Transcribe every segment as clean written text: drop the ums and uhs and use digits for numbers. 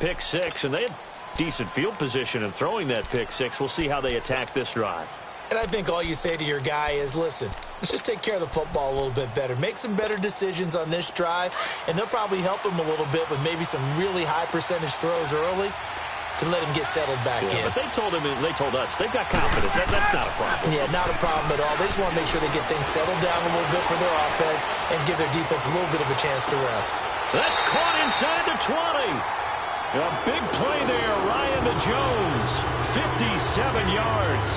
pick six, and they had decent field position in throwing that pick six. We'll see how they attack this drive. And I think all you say to your guy is, listen, let's just take care of the football a little bit better. Make some better decisions on this drive, and they'll probably help him a little bit with maybe some really high percentage throws early to let him get settled back in. But they told us they've got confidence. That's not a problem. Yeah, not a problem at all. They just want to make sure they get things settled down a little bit for their offense and give their defense a little bit of a chance to rest. That's caught inside the 20. A big play there, Ryan to Jones, 57 yards.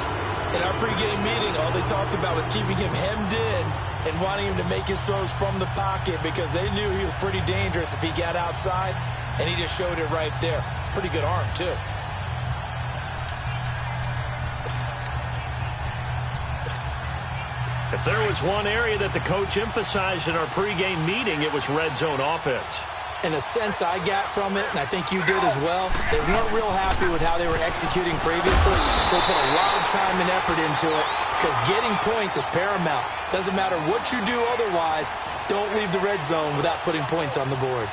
In our pregame meeting, all they talked about was keeping him hemmed in and wanting him to make his throws from the pocket because they knew he was pretty dangerous if he got outside, and he just showed it right there. Pretty good arm, too. If there was one area that the coach emphasized in our pregame meeting, it was red zone offense. In a sense I got from it, and I think you did as well, they weren't real happy with how they were executing previously, so they put a lot of time and effort into it because getting points is paramount. Doesn't matter what you do otherwise, don't leave the red zone without putting points on the board.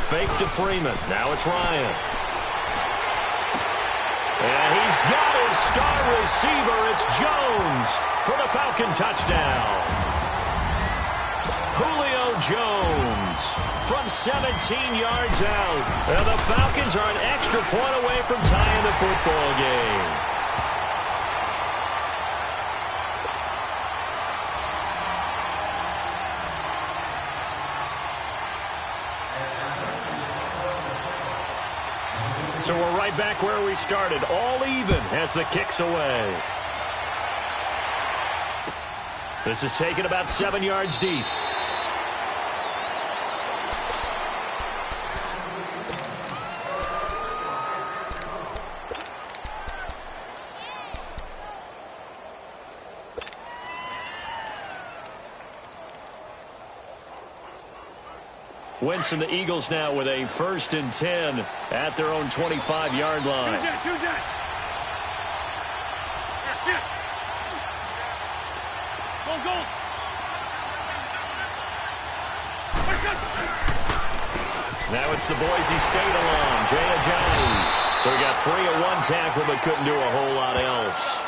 Fake to Freeman. Now it's Ryan. And he's got his star receiver. It's Jones for the Falcon touchdown. Julio Jones from 17 yards out. And the Falcons are an extra point away from tying the football game. So we're right back where we started, all even as the kick's away. This is taken about 7 yards deep. Winston, the Eagles now with a 1st and 10 at their own 25-yard line. Now it's the Boise State alum, Jay Ajayi. So he got free of one tackle but couldn't do a whole lot else.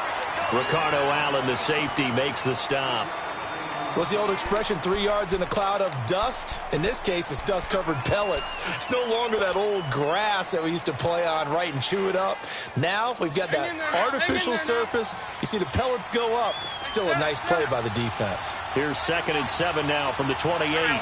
Ricardo Allen, the safety, makes the stop. What's the old expression, 3 yards in a cloud of dust? In this case, it's dust-covered pellets. It's no longer that old grass that we used to play on, right, and chew it up. Now we've got that artificial surface. You see the pellets go up. Still a nice play by the defense. Here's 2nd and 7 now from the 28.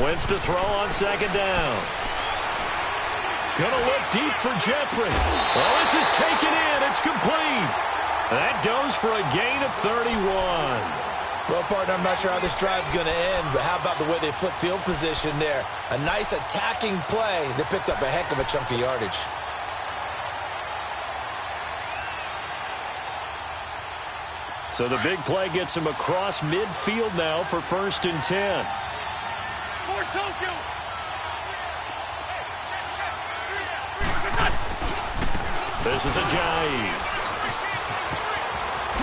Wentz to throw on 2nd down. Gonna look deep for Jeffrey. Oh, this is taken in. It's complete. That goes for a gain of 31. Well, partner, I'm not sure how this drive's going to end, but how about the way they flip field position there? A nice attacking play. They picked up a heck of a chunk of yardage. So the big play gets him across midfield now for 1st and 10. This is Ajayi.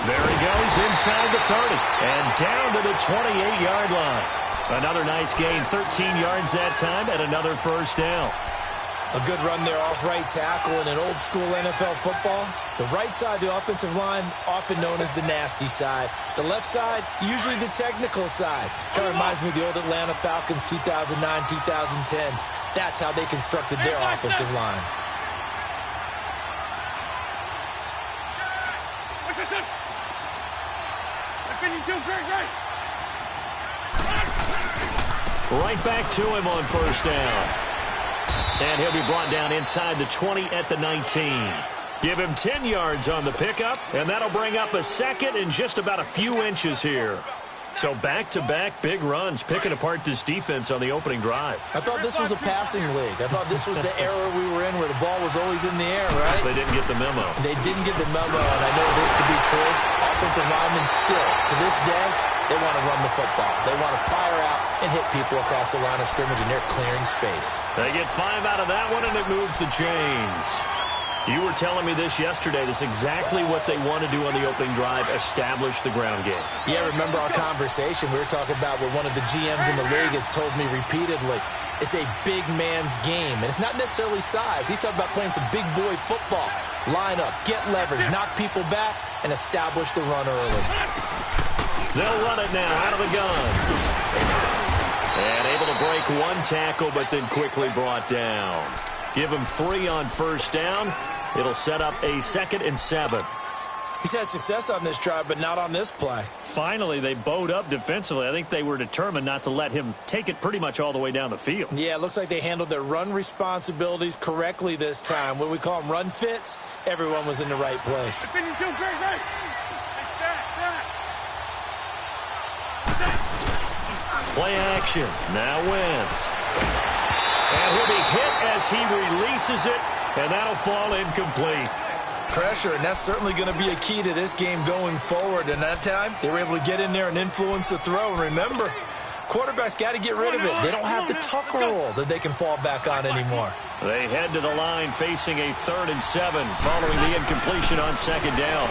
There he goes inside the 30 and down to the 28-yard line. Another nice gain, 13 yards that time, and another 1st down. A good run there off right tackle in an old-school NFL football. The right side of the offensive line, often known as the nasty side. The left side, usually the technical side. Kind of reminds me of the old Atlanta Falcons 2009, 2010. That's how they constructed their offensive line. Right back to him on 1st down. And he'll be brought down inside the 20 at the 19. Give him 10 yards on the pickup, and that'll bring up a 2nd and just about a few inches here. So back-to-back big runs, picking apart this defense on the opening drive. I thought this was a passing league. I thought this was the era we were in where the ball was always in the air, right? They didn't get the memo. They didn't get the memo, and I know this to be true. Offensive linemen still, to this day, they want to run the football. They want to fire out and hit people across the line of scrimmage, and they're clearing space. They get 5 out of that one, and it moves the chains. You were telling me this yesterday. This is exactly what they want to do on the opening drive, establish the ground game. Yeah, remember our conversation? We were talking about what one of the GMs in the league has told me repeatedly. It's a big man's game, and it's not necessarily size. He's talking about playing some big boy football. Line up, get leverage, knock people back, and establish the run early. They'll run it now out of the gun. And able to break one tackle, but then quickly brought down. Give him 3 on first down. It'll set up a 2nd and 7. He's had success on this drive, but not on this play. Finally, they bowed up defensively. I think they were determined not to let him take it pretty much all the way down the field. Yeah, it looks like they handled their run responsibilities correctly this time. What we call them run fits, everyone was in the right place. Play action. Now Wentz. And he'll be hit as he releases it, and that'll fall incomplete. Pressure, and that's certainly going to be a key to this game going forward. And that time, they were able to get in there and influence the throw. And remember, quarterbacks got to get rid of it. They don't have the tuck roll that they can fall back on anymore. They head to the line facing a 3rd and 7 following the incompletion on 2nd down.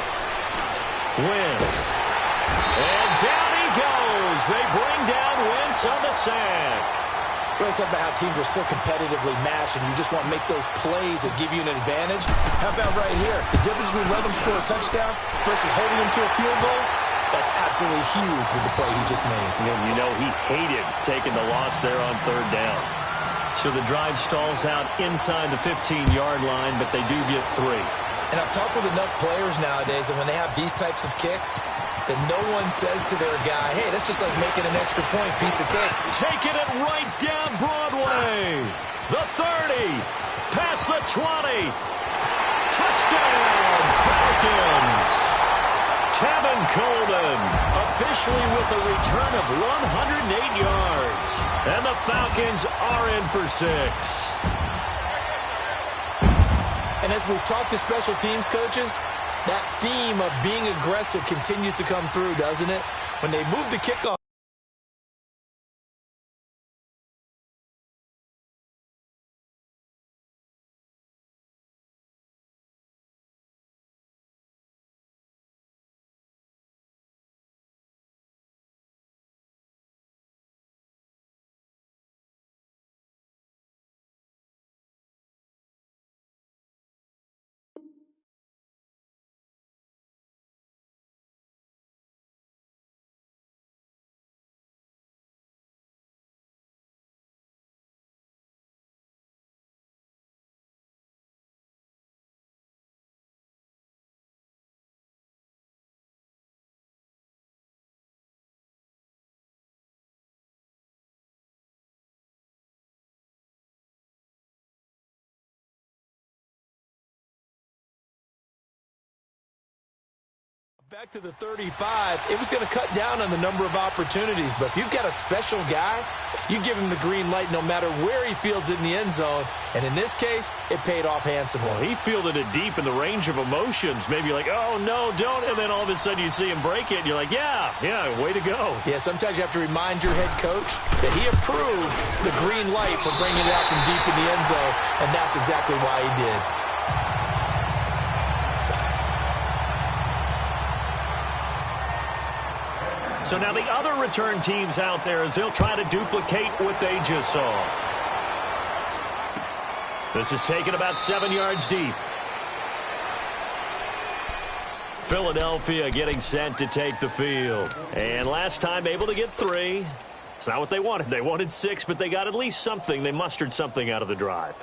Wentz. And down he goes. They bring down Wentz on the sack. We're talking about how teams are so competitively matched, and you just want to make those plays that give you an advantage. How about right here? The difference between letting them score a touchdown versus holding them to a field goal, that's absolutely huge with the play he just made. And you know he hated taking the loss there on 3rd down. So the drive stalls out inside the 15-yard line, but they do get 3. And I've talked with enough players nowadays, and when they have these types of kicks, that no one says to their guy, hey, that's just like making an extra point, piece of cake. Taking it right down Broadway. The 30. Past the 20. Touchdown, Falcons. Tevin Coleman officially with a return of 108 yards. And the Falcons are in for 6. And as we've talked to special teams coaches, that theme of being aggressive continues to come through, doesn't it? When they move the kickoff. Back to the 35, it was going to cut down on the number of opportunities. But if you've got a special guy, you give him the green light no matter where he fields in the end zone. And in this case, it paid off handsomely. Well, he fielded it deep in the range of emotions. Maybe like, oh, no, don't. And then all of a sudden you see him break it, and you're like, yeah, way to go. Yeah, sometimes you have to remind your head coach that he approved the green light for bringing it out from deep in the end zone, and that's exactly why he did. So now the other return teams out there as they'll try to duplicate what they just saw. This is taken about 7 yards deep. Philadelphia getting set to take the field. And last time able to get 3. It's not what they wanted. They wanted 6, but they got at least something. They mustered something out of the drive.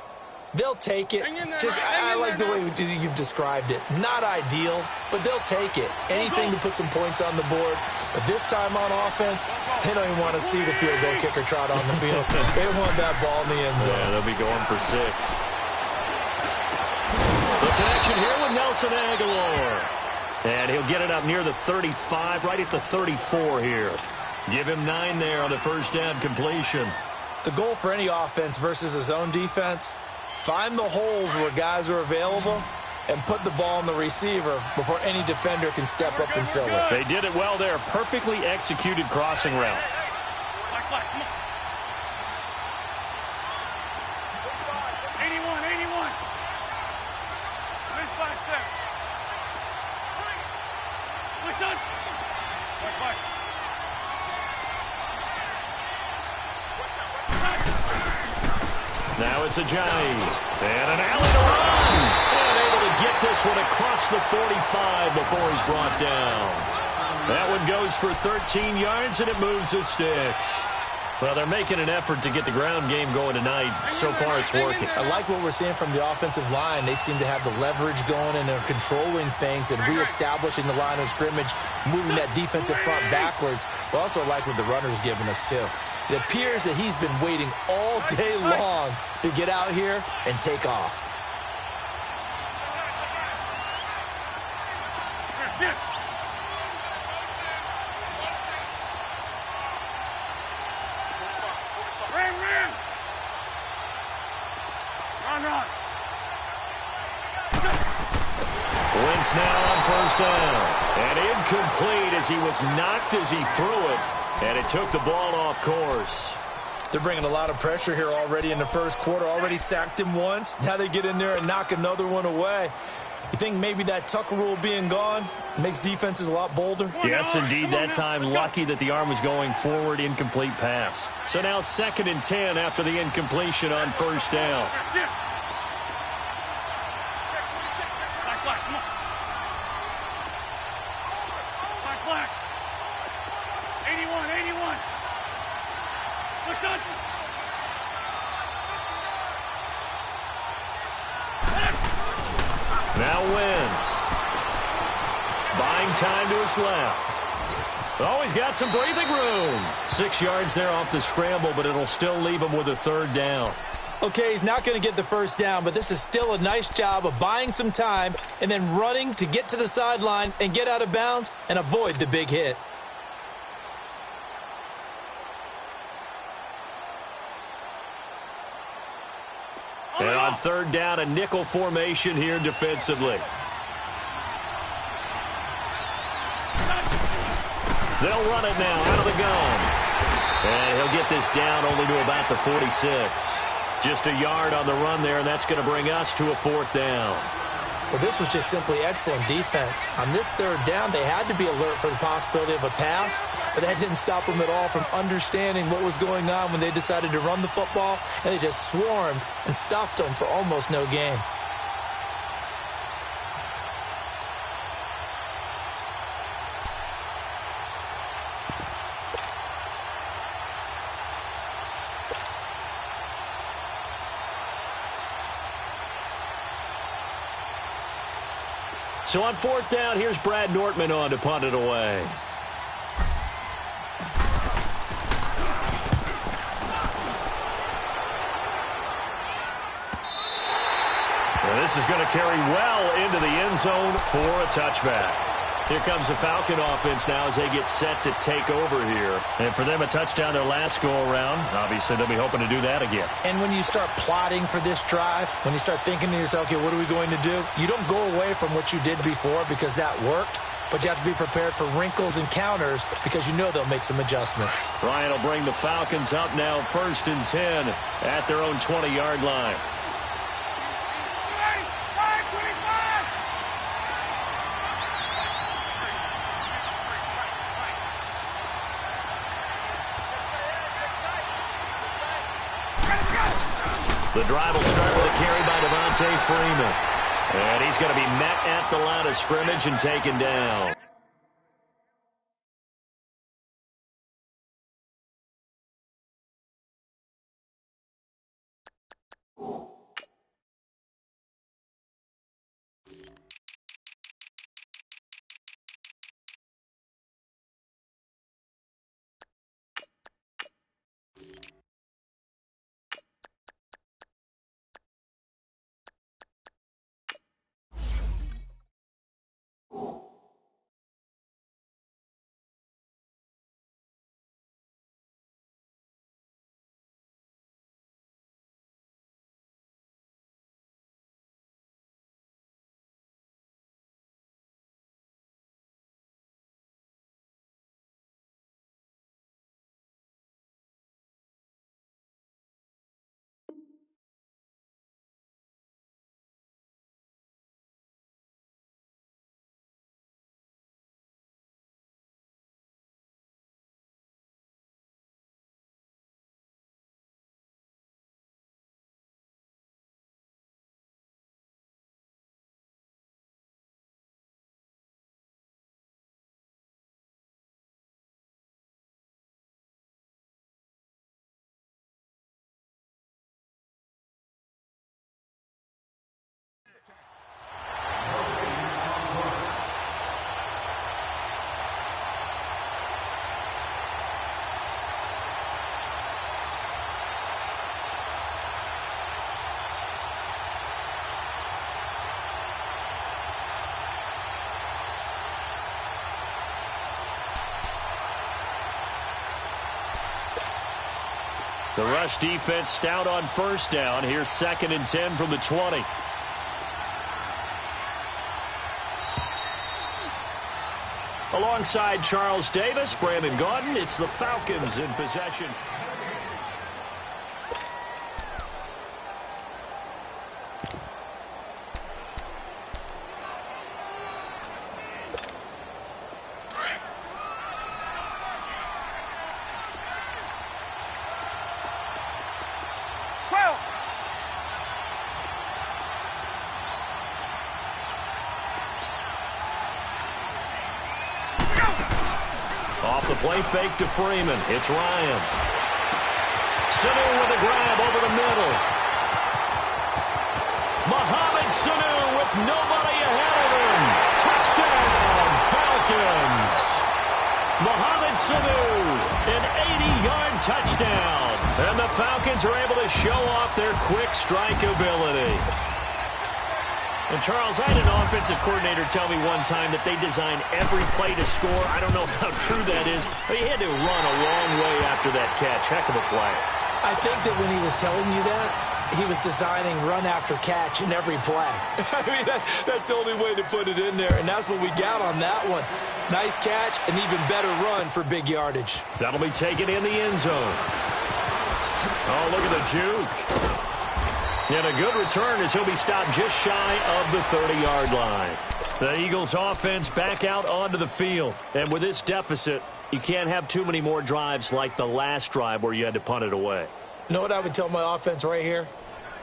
They'll take it. I like the way you've described it. Not ideal, but they'll take it. Anything to put some points on the board. But this time on offense, they don't even want to see the field goal kicker trot on the field. They want that ball in the end zone. Yeah, they'll be going for 6. The connection here with Nelson Aguilar. And he'll get it up near the 35, right at the 34 here. Give him 9 there on the first down completion. The goal for any offense versus a zone defense, find the holes where guys are available and put the ball on the receiver before any defender can step up and fill it. They did it well there. Perfectly executed crossing route. Now it's Ajayi. And an alley to run. And able to get this one across the 45 before he's brought down. That one goes for 13 yards, and it moves the sticks. Well, they're making an effort to get the ground game going tonight. So far, it's working. I like what we're seeing from the offensive line. They seem to have the leverage going, and they're controlling things and reestablishing the line of scrimmage, moving that defensive front backwards. But also like what the runner's giving us, too. It appears that he's been waiting all day long to get out here and take off. Wentz now on first down. And incomplete as he was knocked as he threw it. And it took the ball off course. They're bringing a lot of pressure here already in the first quarter. Already sacked him once. Now they get in there and knock another one away. You think maybe that Tucker rule being gone makes defenses a lot bolder? Yes, indeed. That time, lucky that the arm was going forward, incomplete pass. So now 2nd and 10 after the incompletion on first down. Now Wentz. Buying time to his left. Oh, he's got some breathing room. 6 yards there off the scramble, but it'll still leave him with a 3rd down. Okay, he's not going to get the first down, but this is still a nice job of buying some time and then running to get to the sideline and get out of bounds and avoid the big hit. And on 3rd down, a nickel formation here defensively. They'll run it now out of the gun. And he'll get this down only to about the 46. Just a yard on the run there, and that's going to bring us to a 4th down. Well, this was just simply excellent defense. On this 3rd down, they had to be alert for the possibility of a pass, but that didn't stop them at all from understanding what was going on when they decided to run the football, and they just swarmed and stuffed them for almost no gain. So on 4th down, here's Brad Nortman on to punt it away. And this is going to carry well into the end zone for a touchback. Here comes the Falcon offense now as they get set to take over here. And for them, a touchdown their last go-around. Obviously, they'll be hoping to do that again. And when you start plotting for this drive, when you start thinking to yourself, okay, what are we going to do? You don't go away from what you did before because that worked, but you have to be prepared for wrinkles and counters because you know they'll make some adjustments. Ryan will bring the Falcons up now 1st and 10 at their own 20-yard line. The drive will start with a carry by Devontae Freeman. And he's going to be met at the line of scrimmage and taken down. The rush defense stout on first down. Here's 2nd and 10 from the 20. Alongside Charles Davis, Brandon Gaudin, it's the Falcons in possession. Off the play fake to Freeman. It's Ryan. Sanu with a grab over the middle. Mohamed Sanu with nobody ahead of him. Touchdown, Falcons. Mohamed Sanu, an 80-yard touchdown. And the Falcons are able to show off their quick strike ability. And, Charles, I had an offensive coordinator tell me one time that they design every play to score. I don't know how true that is, but he had to run a long way after that catch. Heck of a play. I think that when he was telling you that, he was designing run after catch in every play. I mean, that's the only way to put it in there, and that's what we got on that one. Nice catch, an even better run for big yardage. That'll be taken in the end zone. Oh, look at the juke. And a good return as he'll be stopped just shy of the 30-yard line. The Eagles offense back out onto the field. And with this deficit, you can't have too many more drives like the last drive where you had to punt it away. You know what I would tell my offense right here?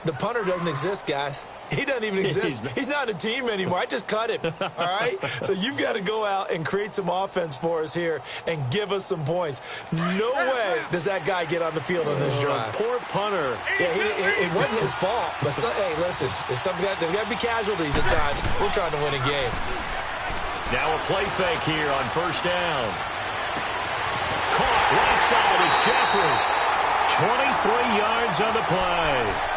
The punter doesn't exist, guys. He doesn't even exist. He's not a team anymore. I just cut him, all right? So you've got to go out and create some offense for us here and give us some points. No way does that guy get on the field on this drive. Poor punter. Yeah, it wasn't his fault. But, hey, listen, there's got to be casualties at times. We're trying to win a game. Now a play fake here on first down. Caught right side is Jeffrey. 23 yards on the play.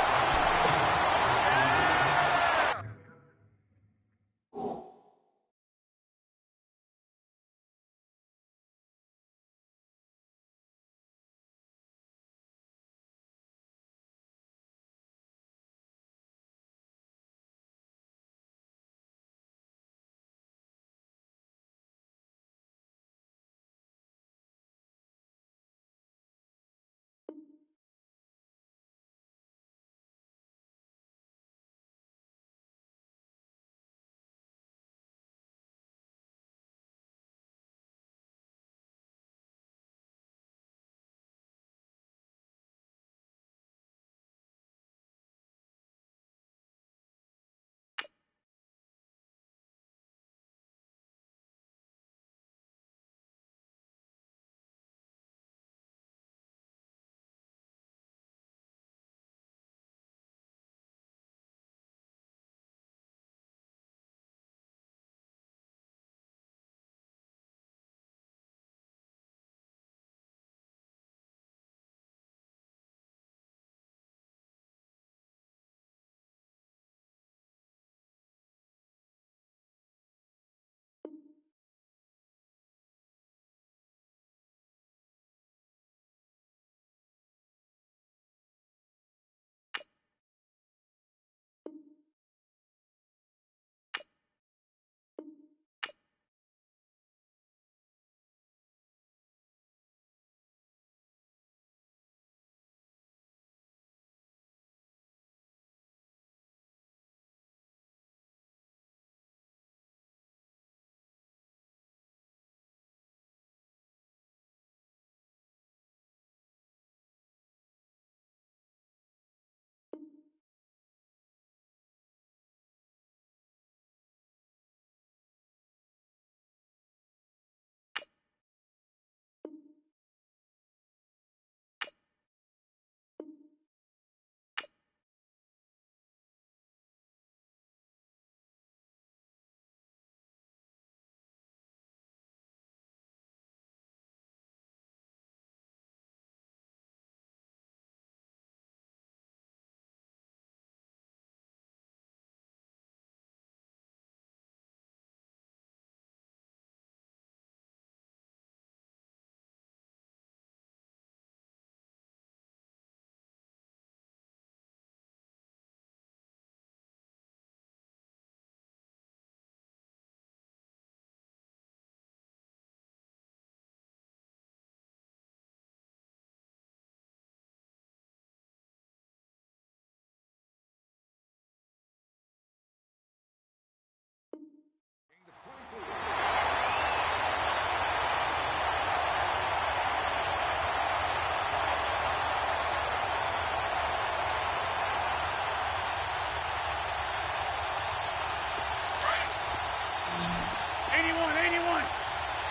81, 81.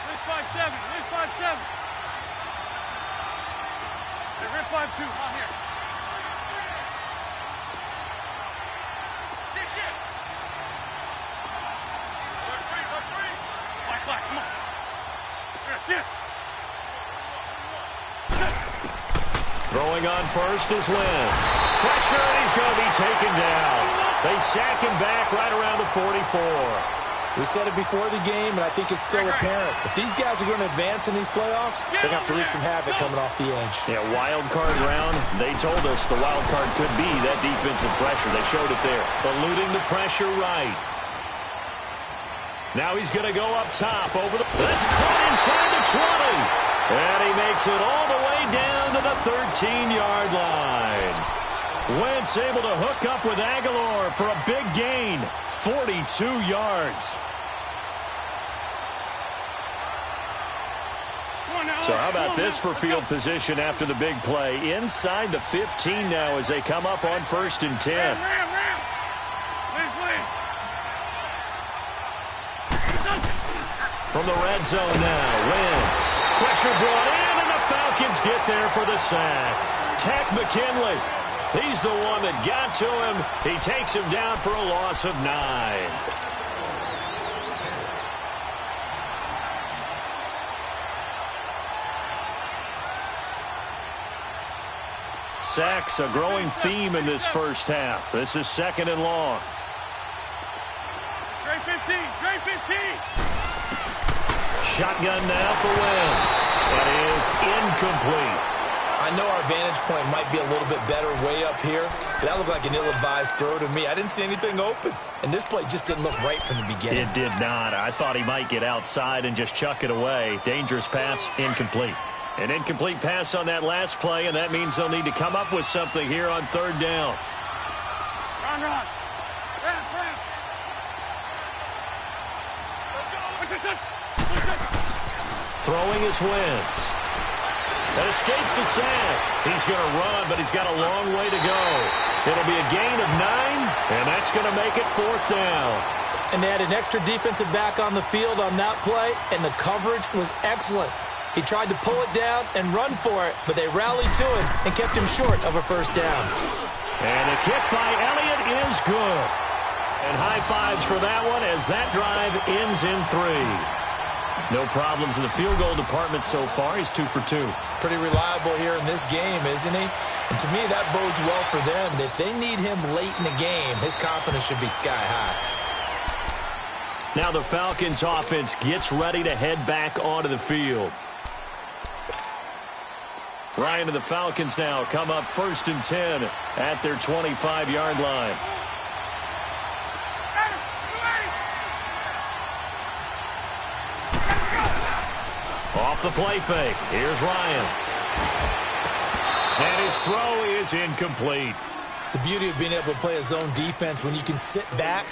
Lift 5-7, lift 5-7. Hey, rip 5-2, on here. Shit. Left three. Black, come on. Here, sit. Throwing on first is Wentz. Pressure, and he's going to be taken down. They sack him back right around the 44. We said it before the game, and I think it's still apparent. If these guys are going to advance in these playoffs, they're going to have to wreak some havoc coming off the edge. Yeah, wild card round. They told us the wild card could be that defensive pressure. They showed it there. Eluding the pressure right. Now he's going to go up top over the... That's caught inside the 20. And he makes it all the way down to the 13-yard line. Wentz able to hook up with Aguilar for a big gain. 42 yards. So how about this for field position after the big play? Inside the 15 now as they come up on 1st and 10. From the red zone now, Wentz. Pressure brought in, and the Falcons get there for the sack. Tech McKinley. He's the one that got to him. He takes him down for a loss of 9. Sacks a growing theme in this first half. This is 2nd and long. Trey 15, Trey 15. Shotgun now for Wentz. That is incomplete. I know our vantage point might be a little bit better way up here, but that looked like an ill-advised throw to me. I didn't see anything open, and this play just didn't look right from the beginning. It did not. I thought he might get outside and just chuck it away. Dangerous pass, incomplete. An incomplete pass on that last play, and that means they'll need to come up with something here on 3rd down. Run. Throwing is Wentz. That escapes the sack. He's going to run, but he's got a long way to go. It'll be a gain of 9, and that's going to make it 4th down. And they had an extra defensive back on the field on that play, and the coverage was excellent. He tried to pull it down and run for it, but they rallied to him and kept him short of a 1st down. And a kick by Elliott is good. And high fives for that one as that drive ends in 3. No problems in the field goal department so far. He's 2 for 2. Pretty reliable here in this game, isn't he? And to me, that bodes well for them. If they need him late in the game, his confidence should be sky high. Now the Falcons offense gets ready to head back onto the field. Ryan and the Falcons now come up 1st and 10 at their 25-yard line. Off the play fake. Here's Ryan. And his throw is incomplete. The beauty of being able to play a zone defense when you can sit back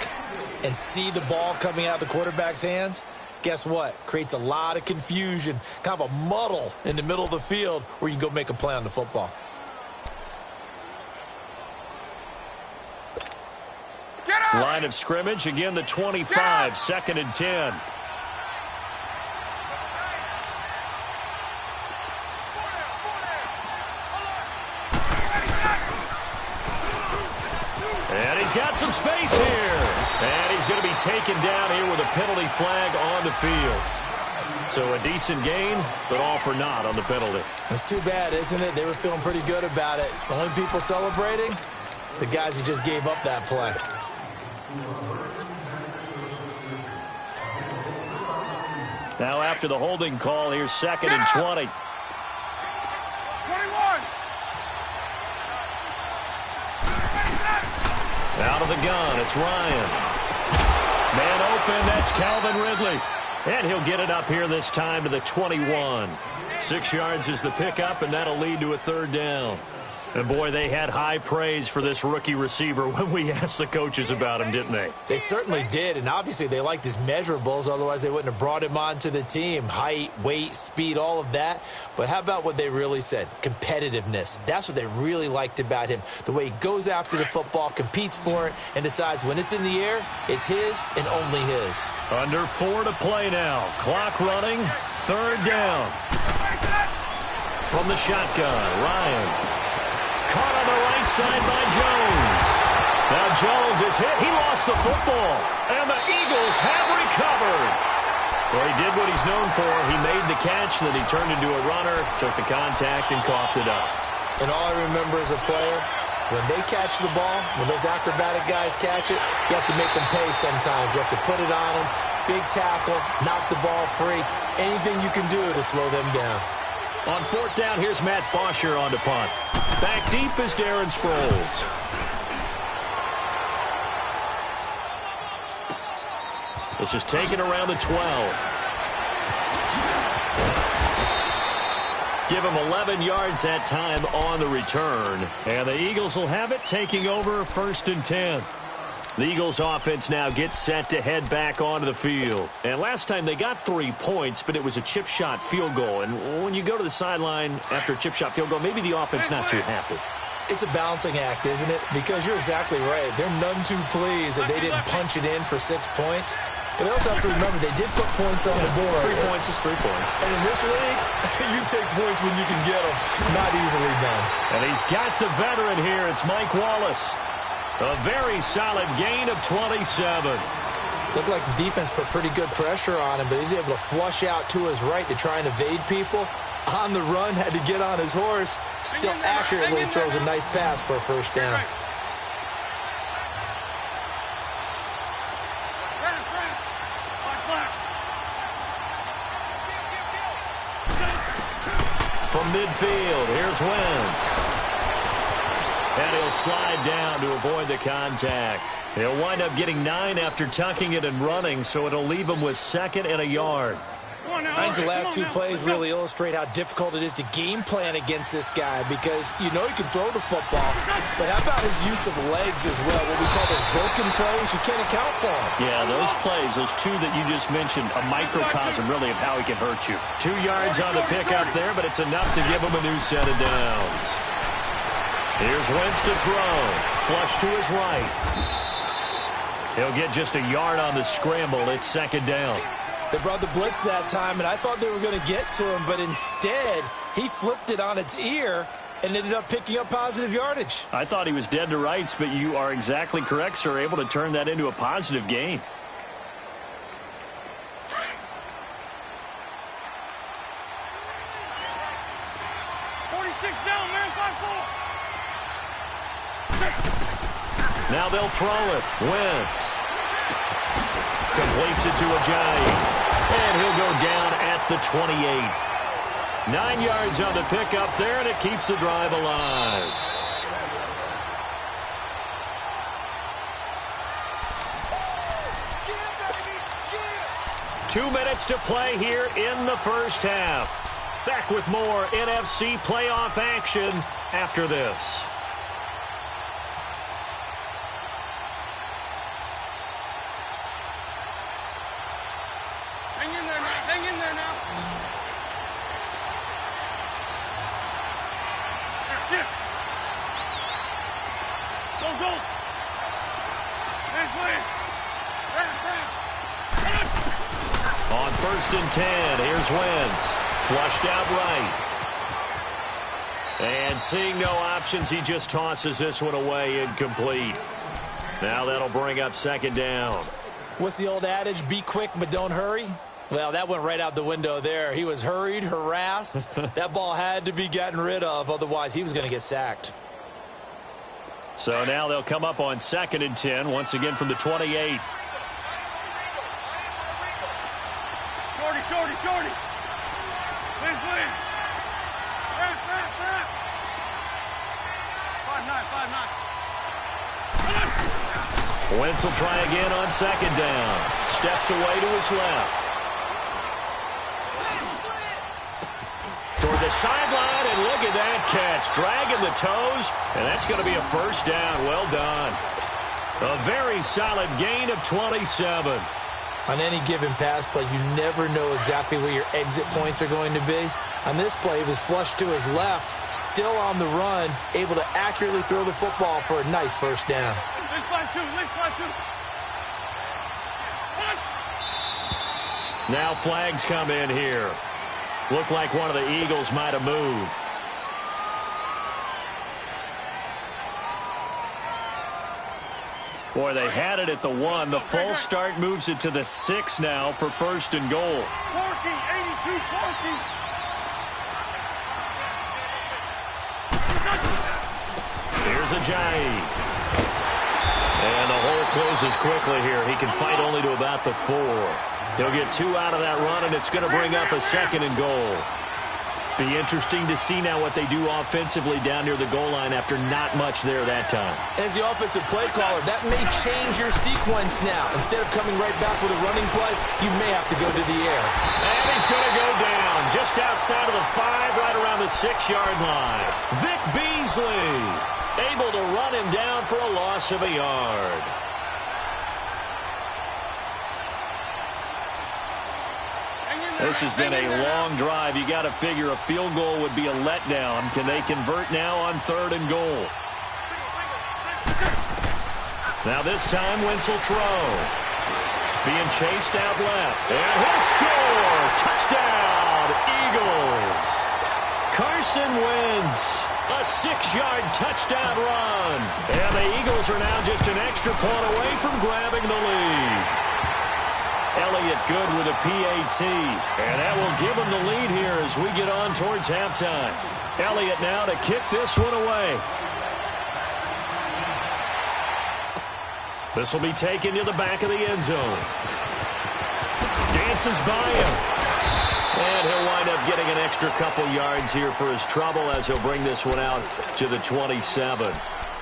and see the ball coming out of the quarterback's hands, guess what? Creates a lot of confusion, kind of a muddle in the middle of the field where you can go make a play on the football. Line of scrimmage, again the 25, 2nd and 10. And he's got some space here. And he's going to be taken down here with a penalty flag on the field. So a decent gain, but all for naught on the penalty. It's too bad, isn't it? They were feeling pretty good about it. The only people celebrating, the guys who just gave up that play. Now after the holding call, here's 2nd and 20. 21. Out of the gun, it's Ryan. Man open, that's Calvin Ridley. And he'll get it up here this time to the 21. 6 yards is the pickup, and that'll lead to a 3rd down. And, boy, they had high praise for this rookie receiver when we asked the coaches about him, didn't they? They certainly did, and obviously they liked his measurables. Otherwise, they wouldn't have brought him onto the team. Height, weight, speed, all of that. But how about what they really said? Competitiveness. That's what they really liked about him. The way he goes after the football, competes for it, and decides when it's in the air, it's his and only his. Under 4 to play now. Clock running. 3rd down. From the shotgun, Ryan. Caught on the right side by Jones. Now Jones is hit. He lost the football. And the Eagles have recovered. Well, he did what he's known for. He made the catch, then he turned into a runner, took the contact, and coughed it up. And all I remember as a player, when they catch the ball, when those acrobatic guys catch it, you have to make them pay sometimes. You have to put it on them. Big tackle, knock the ball free. Anything you can do to slow them down. On 4th down, here's Matt Bosher on to punt. Back deep is Darren Sproles. This is taken around the 12. Give him 11 yards that time on the return. And the Eagles will have it, taking over 1st and 10. The Eagles offense now gets set to head back onto the field. And last time they got 3 points, but it was a chip shot field goal. And when you go to the sideline after a chip shot field goal, maybe the offense not too happy. It's a balancing act, isn't it? Because you're exactly right. They're none too pleased that they didn't punch it in for 6 points. But they also have to remember they did put points on the board. 3 points is 3 points. And in this league, you take points when you can get them. Not easily done. And he's got the veteran here. It's Mike Wallace. A very solid gain of 27. Looked like the defense put pretty good pressure on him, but he's able to flush out to his right to try and evade people. On the run, had to get on his horse. Still accurately throws a nice pass for a 1st down. From midfield, here's Wentz. And he'll slide down to avoid the contact. He'll wind up getting 9 after tucking it and running, so it'll leave him with 2nd and a yard. I think the last 2 plays really illustrate how difficult it is to game plan against this guy because you know he can throw the football, but how about his use of legs as well? What we call those broken plays, you can't account for them. Yeah, those plays, those 2 that you just mentioned, a microcosm really of how he can hurt you. 2 yards on the pickup there, but it's enough to give him a new set of downs. Here's Wentz to throw. Flush to his right. He'll get just a yard on the scramble. It's 2nd down. They brought the blitz that time, and I thought they were going to get to him, but instead, he flipped it on its ear and ended up picking up positive yardage. I thought he was dead to rights, but you are exactly correct, sir. Able to turn that into a positive gain. Now they'll throw it. Wentz completes it to Ajayi. And he'll go down at the 28. 9 yards on the pickup there, and it keeps the drive alive. Two minutes to play here in the 1st half. Back with more NFC playoff action after this. Hang in there now. Hang in there now. There, shift. Go. Hands way. On 1st and 10, here's Wentz. Flushed out right. And seeing no options, he just tosses this one away, incomplete. Now that'll bring up 2nd down. What's the old adage? Be quick, but don't hurry. Well, that went right out the window there. He was hurried, harassed. That ball had to be gotten rid of, otherwise he was going to get sacked. So now they'll come up on 2nd and 10, once again from the 28. Shorty. Please. 5-9. Wentz will try again on 2nd down. Steps away to his left. Toward the sideline, and look at that catch. Dragging the toes, and that's going to be a first down. Well done. A very solid gain of 27. On any given pass play, you never know exactly where your exit points are going to be. On this play, he was flushed to his left, still on the run, able to accurately throw the football for a nice first down. Let's fly two. Now flags come in here. Looked like one of the Eagles might have moved. Boy, they had it at the 1. The false start moves it to the 6 now for first and goal. 14, 82, 14. Here's Ajayi. And the hole closes quickly here. He can fight only to about the 4. He'll get 2 out of that run, and it's going to bring up a second and goal. Be interesting to see now what they do offensively down near the goal line after not much there that time. As the offensive play caller, that may change your sequence now. Instead of coming right back with a running play, you may have to go to the air. And he's going to go down just outside of the 5, right around the 6-yard line. Vic Beasley able to run him down for a loss of a yard. This has been a long drive. You got to figure a field goal would be a letdown. Can they convert now on 3rd and goal? Now this time, Wentz will throw. Being chased out left. And he'll score! Touchdown, Eagles! Carson Wentz, a 6-yard touchdown run. And the Eagles are now just an extra point away from grabbing the lead. Elliott good with a PAT, and that will give him the lead here as we get on towards halftime. Elliott now to kick this one away. This will be taken to the back of the end zone. Dances by him. And he'll wind up getting an extra couple yards here for his trouble as he'll bring this one out to the 27.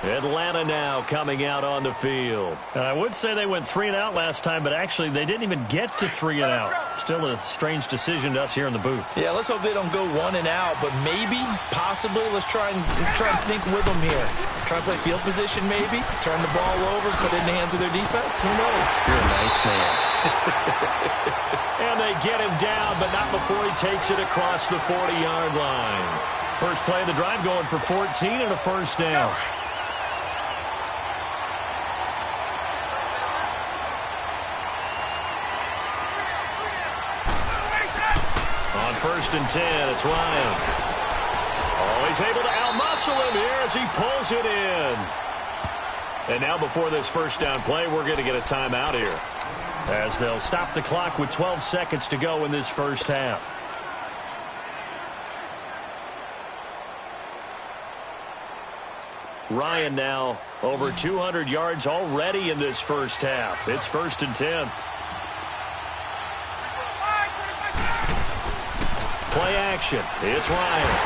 Atlanta now coming out on the field. I would say they went 3 and out last time, but actually they didn't even get to 3 and out. Still a strange decision to us here in the booth. Yeah, let's hope they don't go 1 and out, but maybe, possibly, let's try and think with them here. Try and play field position maybe, turn the ball over, put it in the hands of their defense. Who knows? You're a nice man. And they get him down, but not before he takes it across the 40-yard line. First play of the drive going for 14 and a first down. First and 10, it's Ryan. Oh, he's able to out-muscle him here as he pulls it in. And now before this first down play, we're going to get a timeout here, as they'll stop the clock with 12 seconds to go in this first half. Ryan now over 200 yards already in this first half. It's first and 10. Play action. It's Ryan.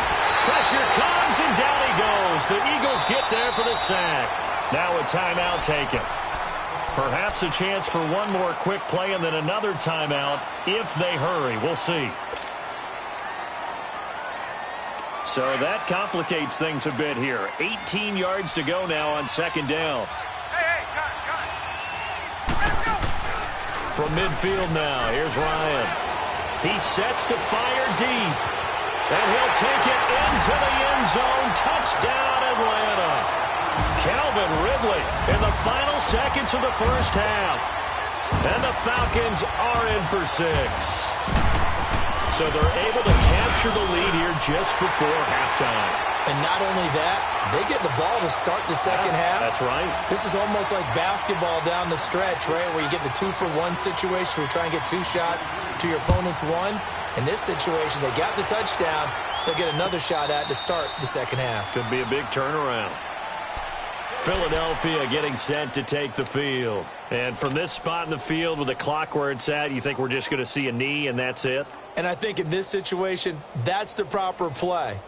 Pressure comes, and down he goes. The Eagles get there for the sack. Now a timeout taken. Perhaps a chance for one more quick play and then another timeout if they hurry. We'll see. So that complicates things a bit here. 18 yards to go now on second down. Hey, got it. From midfield now, here's Ryan. He sets to fire deep. And he'll take it into the end zone. Touchdown, Atlanta. Calvin Ridley in the final seconds of the first half. And the Falcons are in for 6. So they're able to capture the lead here just before halftime. And not only that, they get the ball to start the second half. That's right. This is almost like basketball down the stretch, right, where you get the 2-for-1 situation where you try and get 2 shots to your opponent's 1. In this situation, they got the touchdown. They'll get another shot at to start the second half. Could be a big turnaround. Philadelphia getting set to take the field. And from this spot in the field with the clock where it's at, you think we're just going to see a knee and that's it? And I think in this situation, that's the proper play.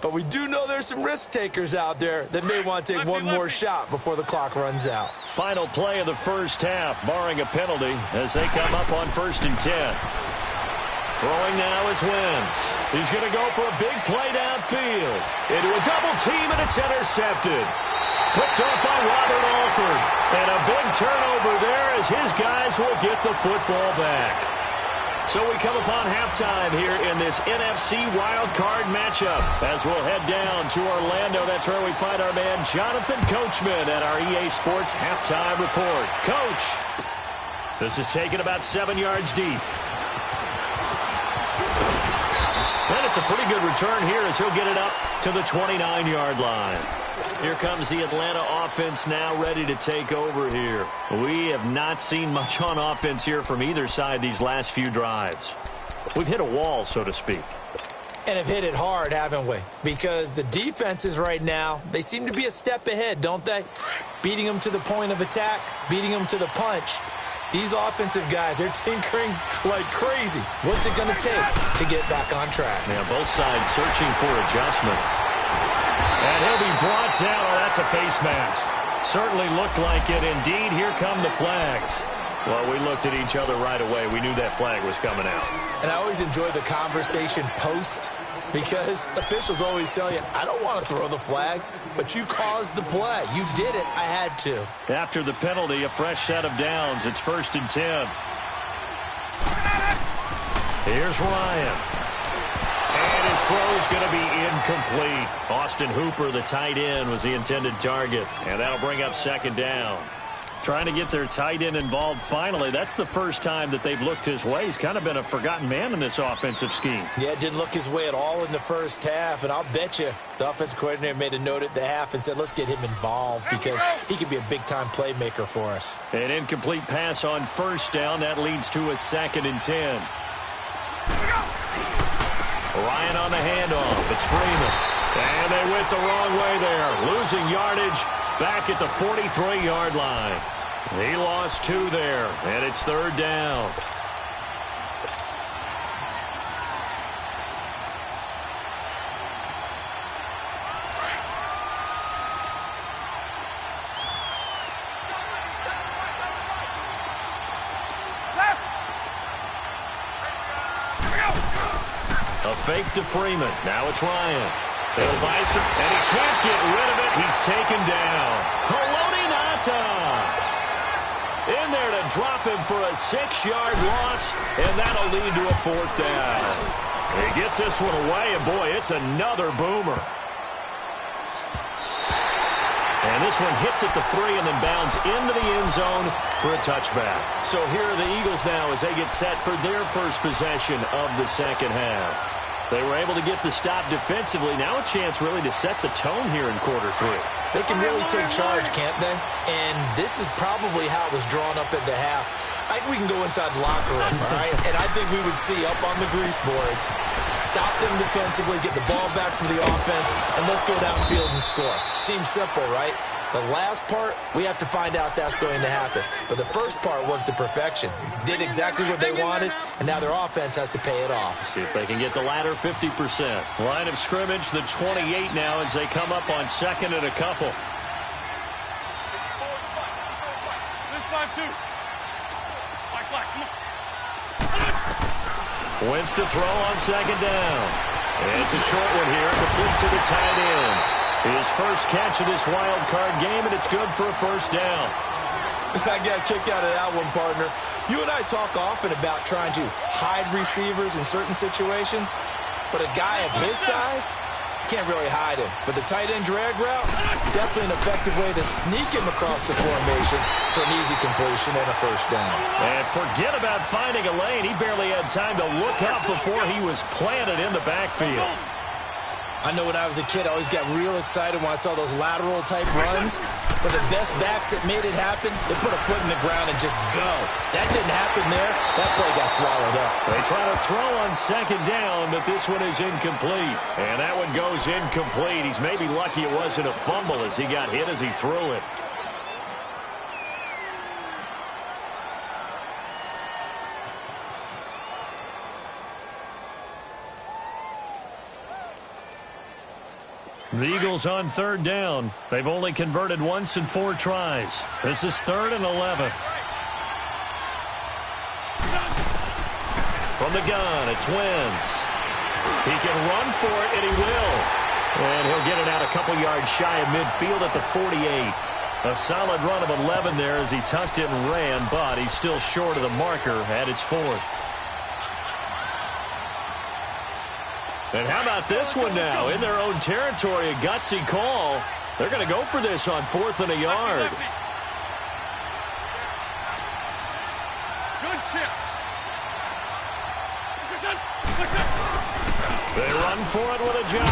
But we do know there's some risk takers out there that may want to take one more shot before the clock runs out. Final play of the first half, barring a penalty, as they come up on first and 10. Throwing now is Wentz. He's going to go for a big play downfield. Into a double team, and it's intercepted. Picked off by Robert Alford. And a big turnover there as his guys will get the football back. So we come upon halftime here in this NFC wildcard matchup as we'll head down to Orlando. That's where we find our man Jonathan Coachman at our EA Sports Halftime Report. Coach, this is taken about 7 yards deep. And it's a pretty good return here as he'll get it up to the 29-yard line. Here comes the Atlanta offense now ready to take over here. We have not seen much on offense here from either side these last few drives. We've hit a wall, so to speak. And have hit it hard, haven't we? Because the defenses right now, they seem to be a step ahead, don't they? Beating them to the point of attack, beating them to the punch. These offensive guys, they're tinkering like crazy. What's it going to take to get back on track? Yeah, both sides searching for adjustments. And he'll be brought down. Oh, that's a face mask. Certainly looked like it. Indeed, here come the flags. Well, we looked at each other right away. We knew that flag was coming out. And I always enjoy the conversation post because officials always tell you, I don't want to throw the flag, but you caused the play. You did it. I had to. After the penalty, a fresh set of downs. It's 1st and 10. Here's Ryan. And his throw's going to be incomplete. Austin Hooper, the tight end, was the intended target. And that'll bring up 2nd down. Trying to get their tight end involved finally. That's the first time that they've looked his way. He's kind of been a forgotten man in this offensive scheme. Yeah, it didn't look his way at all in the first half. And I'll bet you the offensive coordinator made a note at the half and said, let's get him involved because he can be a big-time playmaker for us. An incomplete pass on 1st down. That leads to a 2nd and 10. Ryan on the handoff. It's Freeman. And they went the wrong way there. Losing yardage back at the 43-yard line. He lost 2 there, and it's 3rd down. A fake to Freeman. Now it's Ryan. They'll vice him, and he can't get rid of it. He's taken down. Haloti Ngata in there to drop him for a 6-yard loss, and that'll lead to a 4th down. He gets this one away, and boy, it's another boomer. And this one hits at the 3 and then bounds into the end zone for a touchback. So here are the Eagles now as they get set for their first possession of the second half. They were able to get the stop defensively. Now a chance really to set the tone here in quarter 3. They can really take charge, can't they? And this is probably how it was drawn up at the half. I think we can go inside the locker room, all right? And I think we would see up on the grease boards, stop them defensively, get the ball back for the offense, and let's go downfield and score. Seems simple, right? The last part, we have to find out that's going to happen. But the first part worked to perfection. Did exactly what they wanted, and now their offense has to pay it off. See if they can get the latter 50%. Line of scrimmage, the 28 now as they come up on 2nd and a couple. This 5-2. Black, come on. Wentz to throw on 2nd down. It's a short one here, complete to the tight end. His first catch of this wild card game, and it's good for a 1st down. I got a kick out of that one, partner. You and I talk often about trying to hide receivers in certain situations, but a guy of his size can't really hide him. But the tight end drag route, definitely an effective way to sneak him across the formation for an easy completion and a 1st down. And forget about finding a lane. He barely had time to look up before he was planted in the backfield. I know when I was a kid, I always got real excited when I saw those lateral-type runs. But the best backs that made it happen, they put a foot in the ground and just go. That didn't happen there. That play got swallowed up. They try to throw on 2nd down, but this one is incomplete. And that one goes incomplete. He's maybe lucky it wasn't a fumble as he got hit as he threw it. The Eagles on 3rd down. They've only converted once in 4 tries. This is 3rd and 11. From the gun, it's Wentz. He can run for it, and he will. And he'll get it out a couple yards shy of midfield at the 48. A solid run of 11 there as he tucked it and ran, but he's still short of the marker at its 4th. And how about this one now? In their own territory, a gutsy call. They're going to go for this on 4th and a yard. Good chip. They run for it with a giant.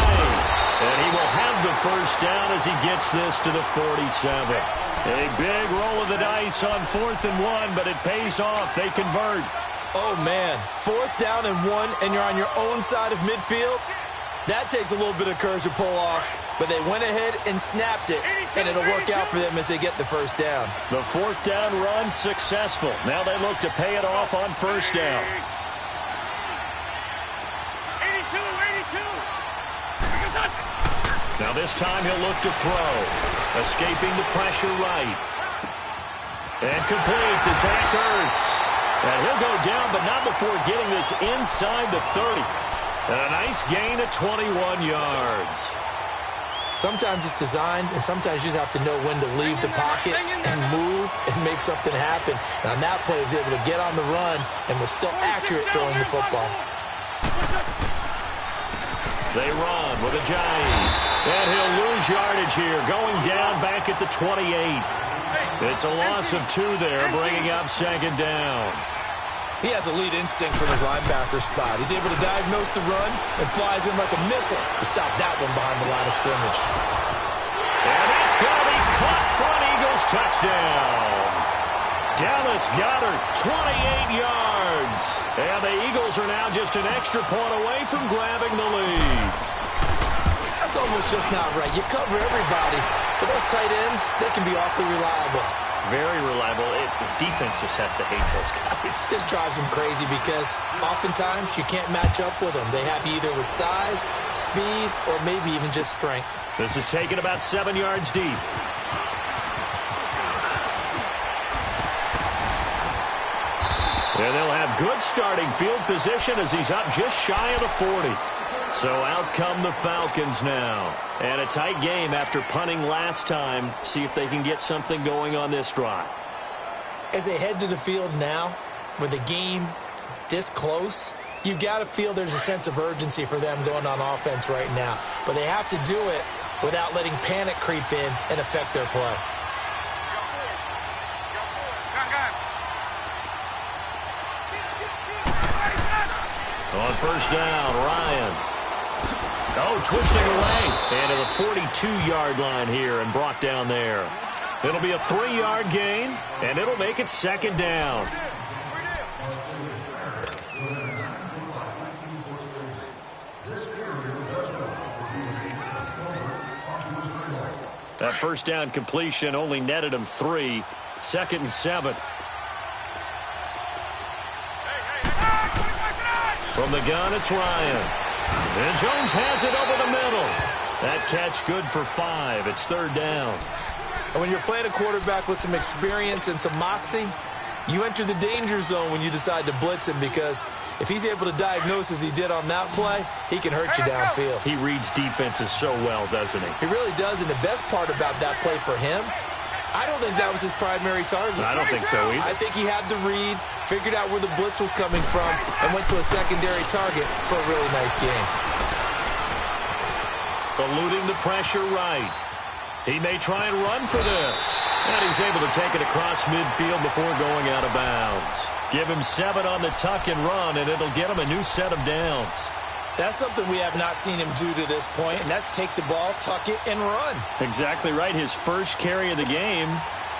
And he will have the first down as he gets this to the 47. A big roll of the dice on 4th and 1, but it pays off. They convert. Oh, man. 4th down and 1, and you're on your own side of midfield? That takes a little bit of courage to pull off, but they went ahead and snapped it, and it'll work out for them as they get the first down. The 4th down run successful. Now they look to pay it off on first down. 82. Now this time he'll look to throw. Escaping the pressure right. And complete to Zach Ertz. And he'll go down, but not before getting this inside the 30. And a nice gain of 21 yards. Sometimes it's designed, and sometimes you just have to know when to leave the pocket and move and make something happen. And on that play, he was able to get on the run and was still accurate throwing the football. They run with a giant. And he'll lose yardage here, going down back at the 28. It's a loss of 2 there, bringing up 2nd down. He has elite instincts from his linebacker spot. He's able to diagnose the run and flies in like a missile to stop that one behind the line of scrimmage. And it's going to be caught for an Eagles touchdown. Dallas Goedert, 28 yards. And the Eagles are now just an extra point away from grabbing the lead. That's almost just not right. You cover everybody, but those tight ends, they can be awfully reliable. Very reliable. Defense just has to hate those guys. Just drives them crazy because oftentimes you can't match up with them. They have you either with size, speed, or maybe even just strength. This is taken about 7 yards deep. And they'll have good starting field position as he's up just shy of the 40. So out come the Falcons now. And a tight game after punting last time. See if they can get something going on this drive. As they head to the field now, with the game this close, you've got to feel there's a sense of urgency for them going on offense right now. But they have to do it without letting panic creep in and affect their play. On first down, Ryan. Oh, twisting away. And to the 42-yard line here and brought down there. It'll be a 3-yard gain, and it'll make it 2nd down. That first down completion only netted him 3. 2nd and 7. From the gun, it's Ryan. And Jones has it over the middle. That catch good for 5. It's 3rd down. And when you're playing a quarterback with some experience and some moxie, you enter the danger zone when you decide to blitz him, because if he's able to diagnose as he did on that play, he can hurt you downfield. He reads defenses so well, doesn't he? He really does, and the best part about that play for him, I don't think that was his primary target. I don't think so either. I think he had the read, figured out where the blitz was coming from, and went to a secondary target for a really nice game. Eluding the pressure right. He may try and run for this. And he's able to take it across midfield before going out of bounds. Give him 7 on the tuck and run, and it'll get him a new set of downs. That's something we have not seen him do to this point, and that's take the ball, tuck it, and run. Exactly right. His first carry of the game.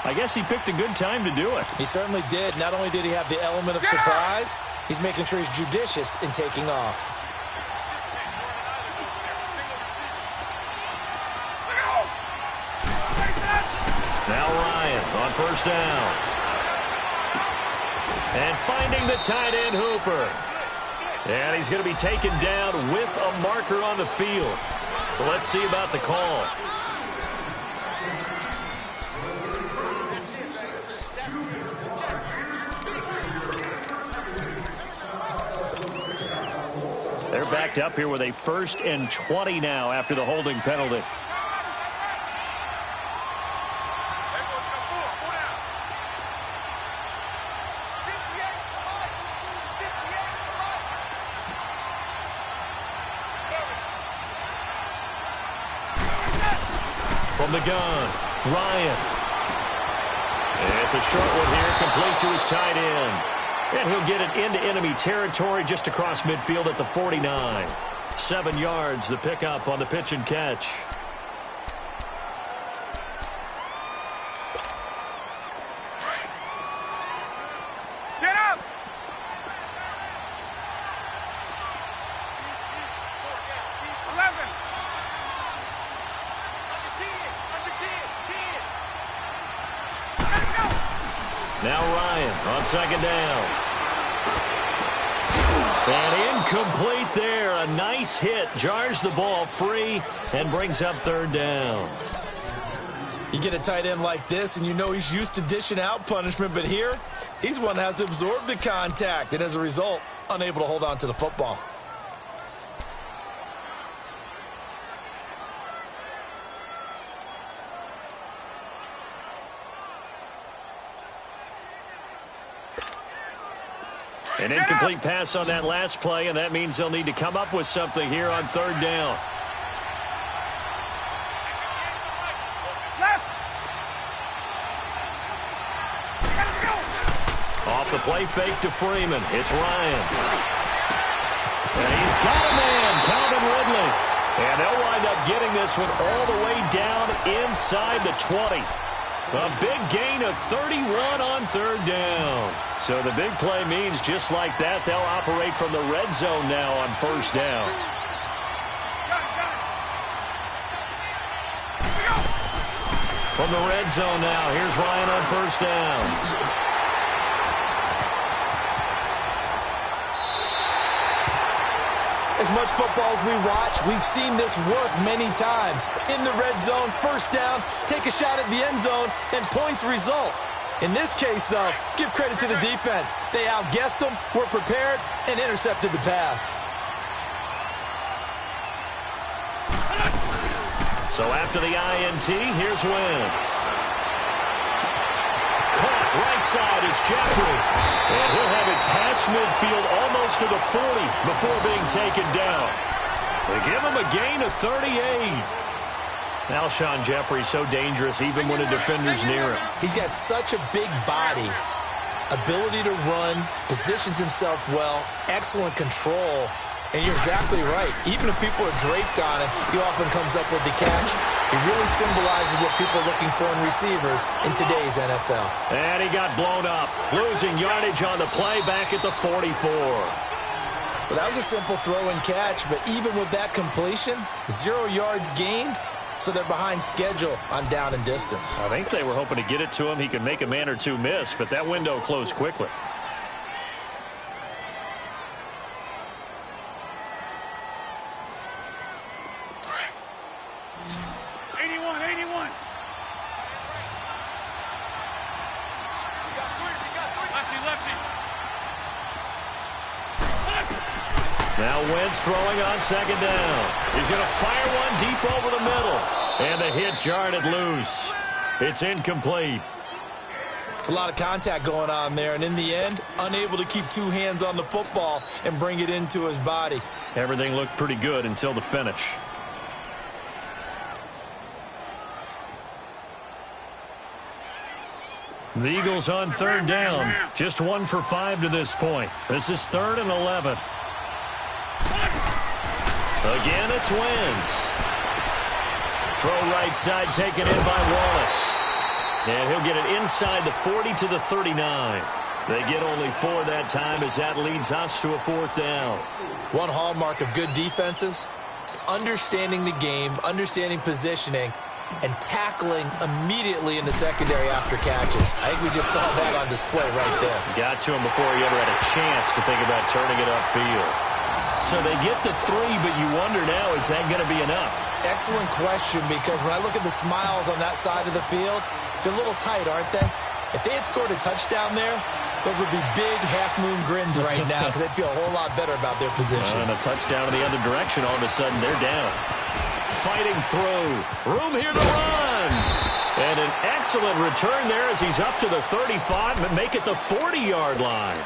I guess he picked a good time to do it. He certainly did. Not only did he have the element of surprise, he's making sure he's judicious in taking off. Now Ryan on first down. And finding the tight end Hooper. And he's going to be taken down with a marker on the field. So let's see about the call. picked up here with a 1st and 20 now after the holding penalty. From the gun, Ryan. It's a short one here, complete to his tight end. And he'll get it into enemy territory just across midfield at the 49. 7 yards, the pickup on the pitch and catch. Get up! Now Ryan on 2nd down. And incomplete there. A nice hit. Jars the ball free and brings up 3rd down. You get a tight end like this, and you know he's used to dishing out punishment, but here, he's one that has to absorb the contact, and as a result, unable to hold on to the football. An incomplete pass on that last play, and that means they'll need to come up with something here on 3rd down. Off the play fake to Freeman. It's Ryan. And he's got a man, Calvin Ridley. And they'll wind up getting this one all the way down inside the 20. A big gain of 31 on 3rd down. So the big play means just like that, they'll operate from the red zone now on 1st down. From the red zone now, here's Ryan on 1st down. As much football as we watch, we've seen this work many times. In the red zone, 1st down, take a shot at the end zone, and points result. In this case, though, give credit to the defense. They outguessed them, were prepared, and intercepted the pass. So after the INT, here's Wentz. Caught right side is Jeffrey. And he'll have it past midfield almost to the 40 before being taken down. They give him a gain of 38. Alshon Jeffrey so dangerous even when a defender's near him. He's got such a big body, ability to run, positions himself well, excellent control. And you're exactly right. Even if people are draped on him, he often comes up with the catch. He really symbolizes what people are looking for in receivers in today's NFL. And he got blown up, losing yardage on the play back at the 44. Well, that was a simple throw and catch, but even with that completion, 0 yards gained, so they're behind schedule on down and distance. I think they were hoping to get it to him. He could make a man or two miss, but that window closed quickly. Now Wentz throwing on 2nd down. He's going to fire one deep over the middle. And the hit jarred it loose. It's incomplete. It's a lot of contact going on there, and in the end, unable to keep 2 hands on the football and bring it into his body. Everything looked pretty good until the finish. The Eagles on 3rd down. Just 1 for 5 to this point. This is 3rd and 11. Again, it's Wentz. Throw right side taken in by Wallace. And he'll get it inside the 40 to the 39. They get only 4 that time as that leads us to a 4th down. One hallmark of good defenses is understanding the game, understanding positioning, and tackling immediately in the secondary after catches. I think we just saw that on display right there. Got to him before he ever had a chance to think about turning it upfield. So they get the 3, but you wonder now, is that going to be enough? Excellent question, because when I look at the smiles on that side of the field, they're a little tight, aren't they? If they had scored a touchdown there, Those would be big half-moon grins right now because they'd feel a whole lot better about their position. And a touchdown in the other direction. All of a sudden, they're down. Fighting through. Room here to run. And an excellent return there as he's up to the 35 and make it the 40-yard line.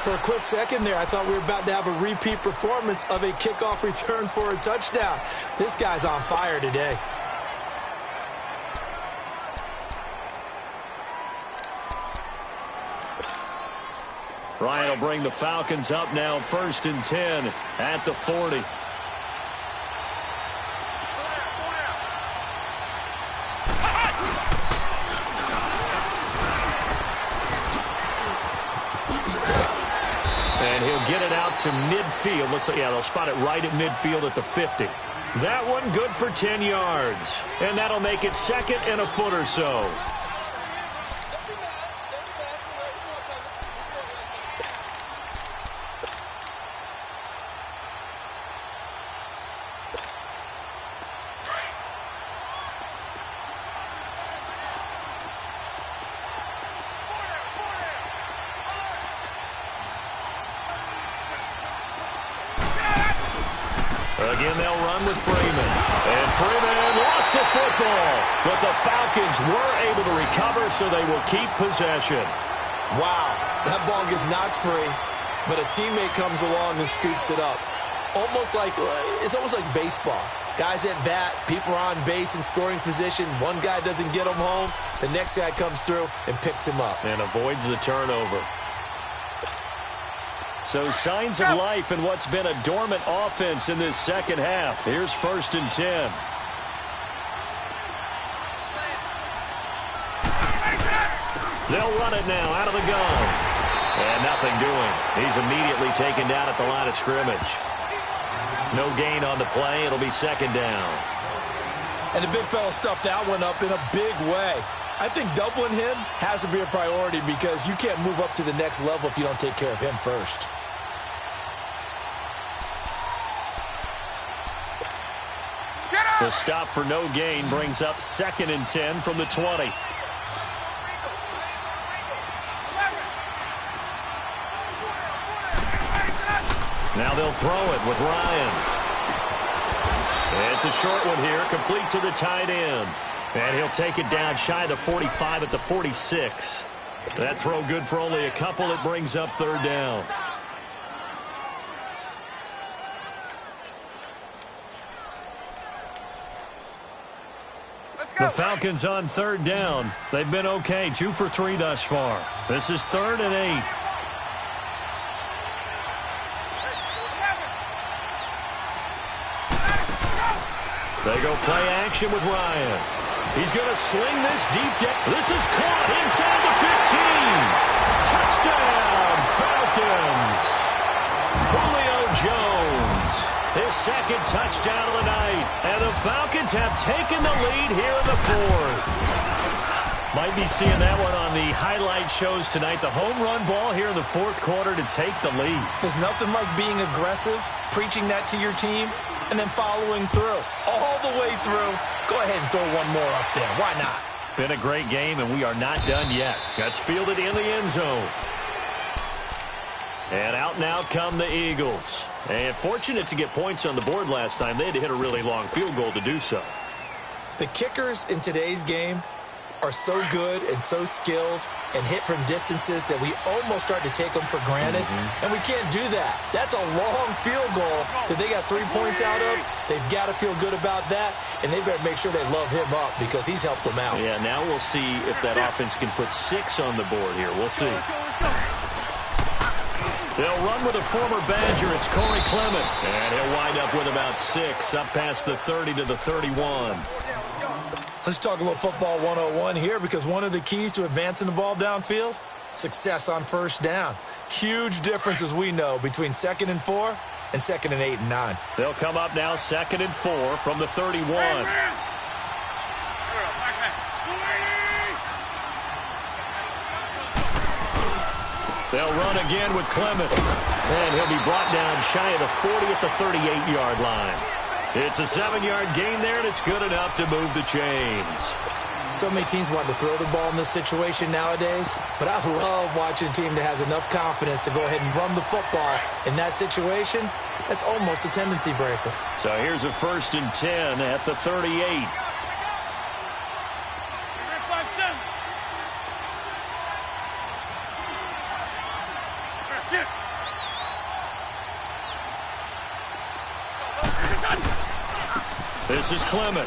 For a quick second there, I thought we were about to have a repeat performance of a kickoff return for a touchdown. This guy's on fire today. Ryan will bring the Falcons up now, 1st and 10 at the 40. And he'll get it out to midfield. Looks like, yeah, they'll spot it right at midfield at the 50. That one good for 10 yards. And that'll make it 2nd and a foot or so. Again, they'll run with Freeman. And Freeman lost the football. But the Falcons were able to recover, so they will keep possession. Wow, that ball gets knocked free, but a teammate comes along and scoops it up. It's almost like baseball. Guys at bat, people are on base in scoring position. One guy doesn't get him home. The next guy comes through and picks him up. And avoids the turnover. So signs of life in what's been a dormant offense in this second half. Here's 1st and 10. They'll run it now out of the gun. And nothing doing. He's immediately taken down at the line of scrimmage. No gain on the play. It'll be 2nd down. And the big fella stuffed that one up in a big way. I think doubling him has to be a priority because you can't move up to the next level if you don't take care of him first. The stop for no gain brings up 2nd and 10 from the 20. Now they'll throw it with Ryan. It's a short one here, complete to the tight end. And he'll take it down shy of the 45 at the 46. That throw good for only a couple. It brings up 3rd down. The Falcons on 3rd down. They've been okay, 2 for 3 thus far. This is 3rd and 8. They go play action with Ryan. He's going to sling this deep down. This is caught inside the 15. Touchdown, Falcons. Julio Jones, his 2nd touchdown of the night. And the Falcons have taken the lead here in the 4th. Might be seeing that one on the highlight shows tonight. The home run ball here in the 4th quarter to take the lead. There's nothing like being aggressive, preaching that to your team, and then following through. All the way through. Go ahead and throw one more up there. Why not? Been a great game, and we are not done yet. That's fielded in the end zone. And out now come the Eagles. And fortunate to get points on the board last time. They had to hit a really long field goal to do so. The kickers in today's game are so good and so skilled and hit from distances that we almost start to take them for granted. And we can't do that. That's a long field goal that they got 3 points out of. They've got to feel good about that, and they better make sure they love him up because he's helped them out. Yeah, now we'll see if that offense can put 6 on the board here. We'll see. They'll run with a former Badger. It's Corey Clement. And he'll wind up with about 6 up past the 30 to the 31. Let's talk a little football 101 here because one of the keys to advancing the ball downfield, success on 1st down. Huge difference, as we know, between 2nd and 4 and 2nd and 8 and 9. They'll come up now 2nd and 4 from the 31. They'll run again with Clement. And he'll be brought down shy of the 40 at the 38-yard line. It's a 7-yard gain there, and it's good enough to move the chains. So many teams want to throw the ball in this situation nowadays, but I love watching a team that has enough confidence to go ahead and run the football. In that situation, that's almost a tendency breaker. So here's a 1st and 10 at the 38. This is Clement.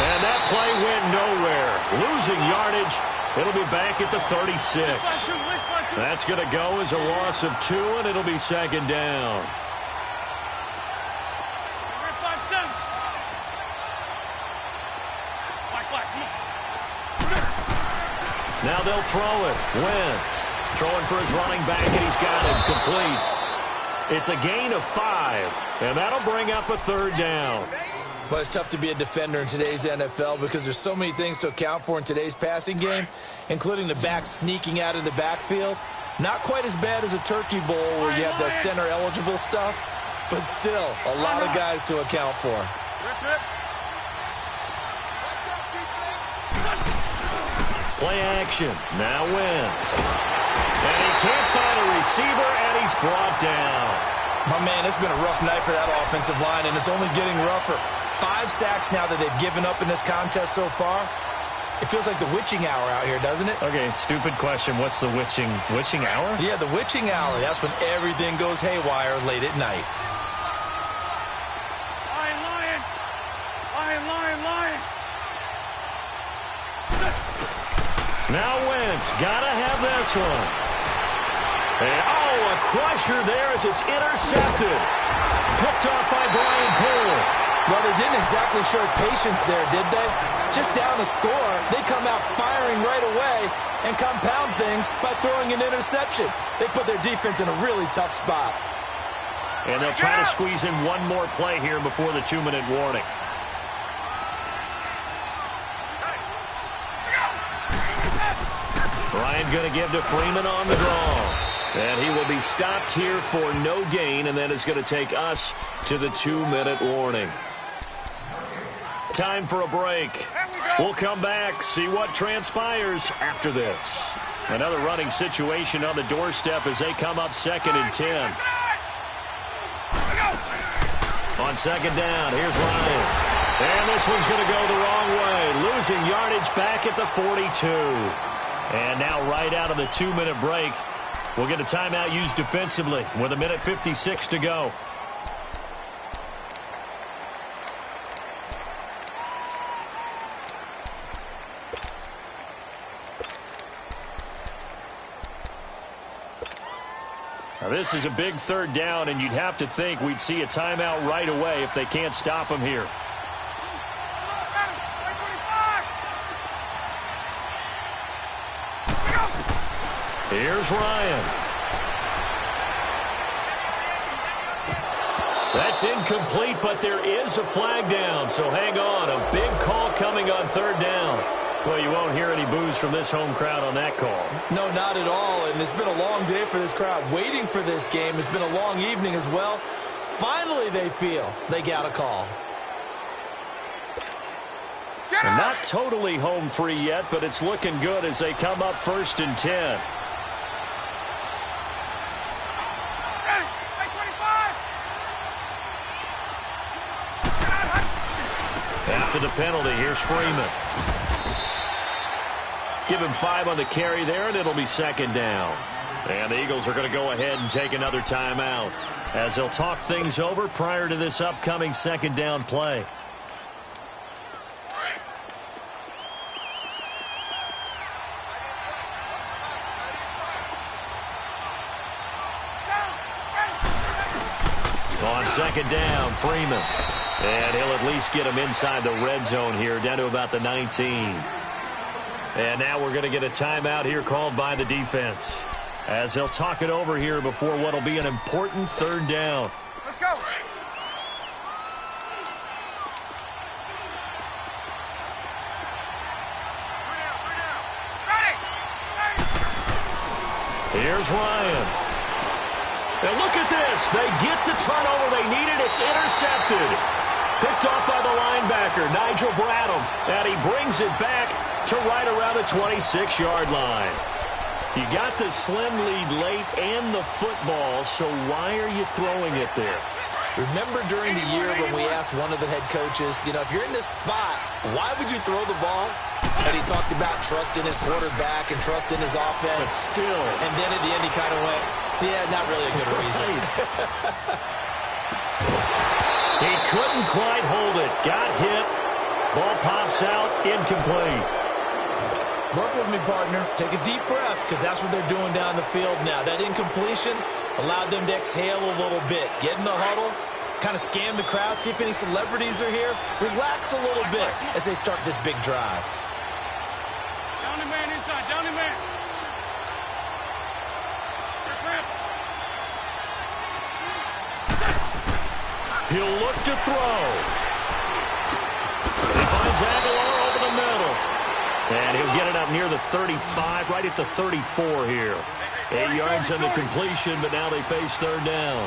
And that play went nowhere. Losing yardage. It'll be back at the 36. That's going to go as a loss of 2, and it'll be 2nd down. Now they'll throw it. Wentz throwing for his running back, and he's got it complete. It's a gain of 5, and that'll bring up a 3rd down. Well, it's tough to be a defender in today's NFL because there's so many things to account for in today's passing game, including the back sneaking out of the backfield. Not quite as bad as a turkey bowl where you have the center-eligible stuff, but still a lot of guys to account for. Play action. Now Wentz. And he can't find a receiver, and he's brought down. My man, it's been a rough night for that offensive line, and it's only getting rougher. 5 sacks now that they've given up in this contest so far. It feels like the witching hour out here, doesn't it? Okay, stupid question. What's the witching hour? Yeah, the witching hour. That's when everything goes haywire late at night. Lion. Now Wentz, gotta have this one. And, a crusher there as it's intercepted. Picked off by Brian Poole. Well, they didn't exactly show patience there, did they? Just down a score, they come out firing right away and compound things by throwing an interception. They put their defense in a really tough spot. And they'll try to squeeze in one more play here before the 2-minute warning. Ryan going to give to Freeman on the draw. And he will be stopped here for no gain, and then it's going to take us to the 2-minute warning. Time for a break. We'll come back, see what transpires after this. Another running situation on the doorstep as they come up 2nd and 10. On 2nd down, here's Ryan. And this one's going to go the wrong way. Losing yardage back at the 42. And now right out of the 2-minute break, we'll get a timeout used defensively with 1:56 to go. Now this is a big 3rd down, and you'd have to think we'd see a timeout right away if they can't stop him here. Here's Ryan. That's incomplete, but there is a flag down, so hang on. A big call coming on 3rd down. Well, you won't hear any boos from this home crowd on that call. No, not at all, and it's been a long day for this crowd. Waiting for this game. It's been a long evening as well. Finally, they feel they got a call. And not totally home free yet, but it's looking good as they come up 1st and 10. After the penalty, here's Freeman. Give him 5 on the carry there, and it'll be 2nd down. And the Eagles are going to go ahead and take another timeout as they'll talk things over prior to this upcoming 2nd down play. On 2nd down, Freeman. And he'll at least get him inside the red zone here, down to about the 19. And now we're going to get a timeout here called by the defense as they'll talk it over here before what will be an important 3rd down. Let's go. Here's Ryan. And look at this. They get the turnover they needed. It's intercepted. Picked off by the linebacker, Nigel Bradham. And he brings it back to right around the 26-yard line. You got the slim lead late and the football, so why are you throwing it there? Remember during the year when we asked one of the head coaches, if you're in this spot, why would you throw the ball? And he talked about trusting his quarterback and trusting his offense. But still. And then at the end he kind of went, yeah, not really a good reason. He couldn't quite hold it. Got hit. Ball pops out. Incomplete. Work with me, partner. Take a deep breath, because that's what they're doing down the field now. That incompletion allowed them to exhale a little bit. Get in the huddle, kind of scan the crowd, see if any celebrities are here. Relax a little bit as they start this big drive. Down the man inside, down the man. He'll look to throw. He finds Aguilar over the middle. And he'll get it up near the 35, right at the 34 here. 8 yards on the completion, but now they face third down.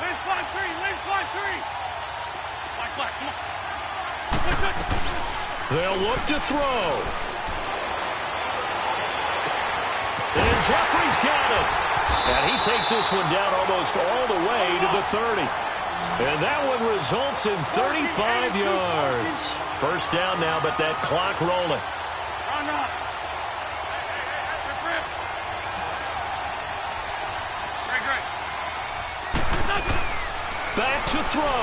Lane fly three, lane fly three. Black, come on. They'll look to throw. And Jeffrey's got it. And he takes this one down almost all the way to the 30. And that one results in 35 yards. First down now, but that clock rolling. Run. Back to throw.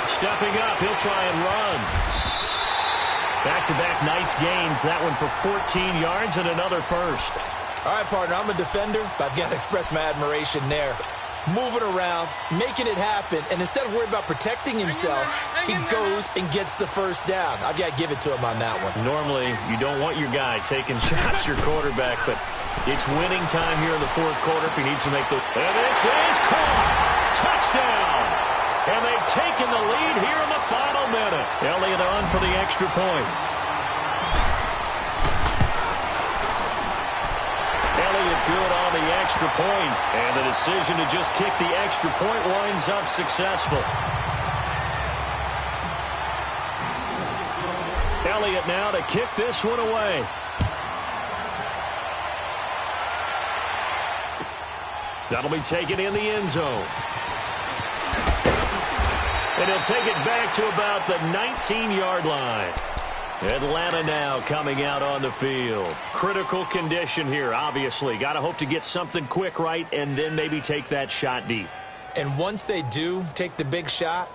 Stepping up, he'll try and run. Back-to-back nice gains. That one for 14 yards and another first. All right, partner, I'm a defender, but I've got to express my admiration there. Moving around, making it happen, and instead of worrying about protecting himself, he goes and gets the first down. I've got to give it to him on that one. Normally, you don't want your guy taking shots, your quarterback, but it's winning time here in the fourth quarter if he needs to make the... And this is caught! Touchdown! And they've taken the lead here in the final minute. Elliott on for the extra point. Elliott good on the extra point, and the decision to just kick the extra point winds up successful. Elliott now to kick this one away. That'll be taken in the end zone. And he'll take it back to about the 19-yard line. Atlanta now coming out on the field. Critical condition here, obviously. Got to hope to get something quick right and then maybe take that shot deep. And once they do take the big shot,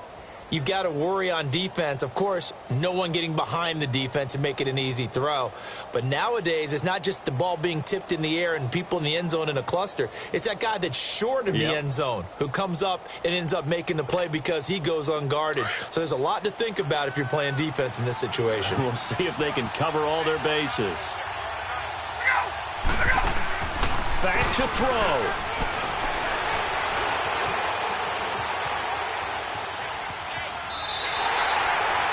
you've got to worry on defense. Of course, no one getting behind the defense and make it an easy throw. But nowadays, it's not just the ball being tipped in the air and people in the end zone in a cluster. It's that guy that's short of the end zone who comes up and ends up making the play because he goes unguarded. So there's a lot to think about if you're playing defense in this situation. We'll see if they can cover all their bases. Back to throw.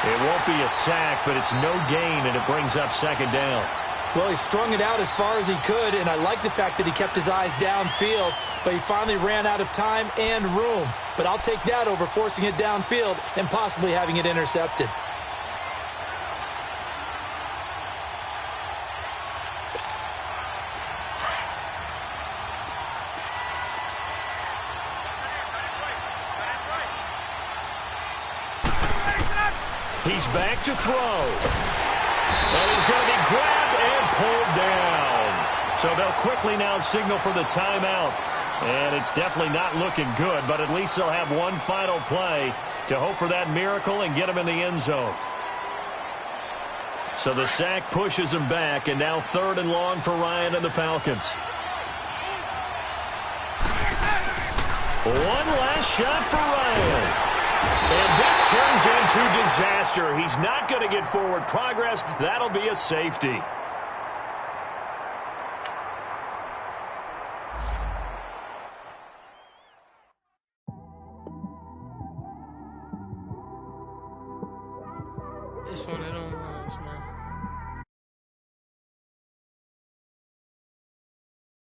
It won't be a sack, but it's no gain, and it brings up second down. Well, he strung it out as far as he could, and I like the fact that he kept his eyes downfield, but he finally ran out of time and room. But I'll take that over forcing it downfield and possibly having it intercepted. He's back to throw. And he's going to be grabbed and pulled down. So they'll quickly now signal for the timeout. And it's definitely not looking good, but at least they'll have one final play to hope for that miracle and get him in the end zone. So the sack pushes him back, and now third and long for Ryan and the Falcons. One last shot for Ryan. And this turns into disaster. He's not going to get forward progress. That'll be a safety.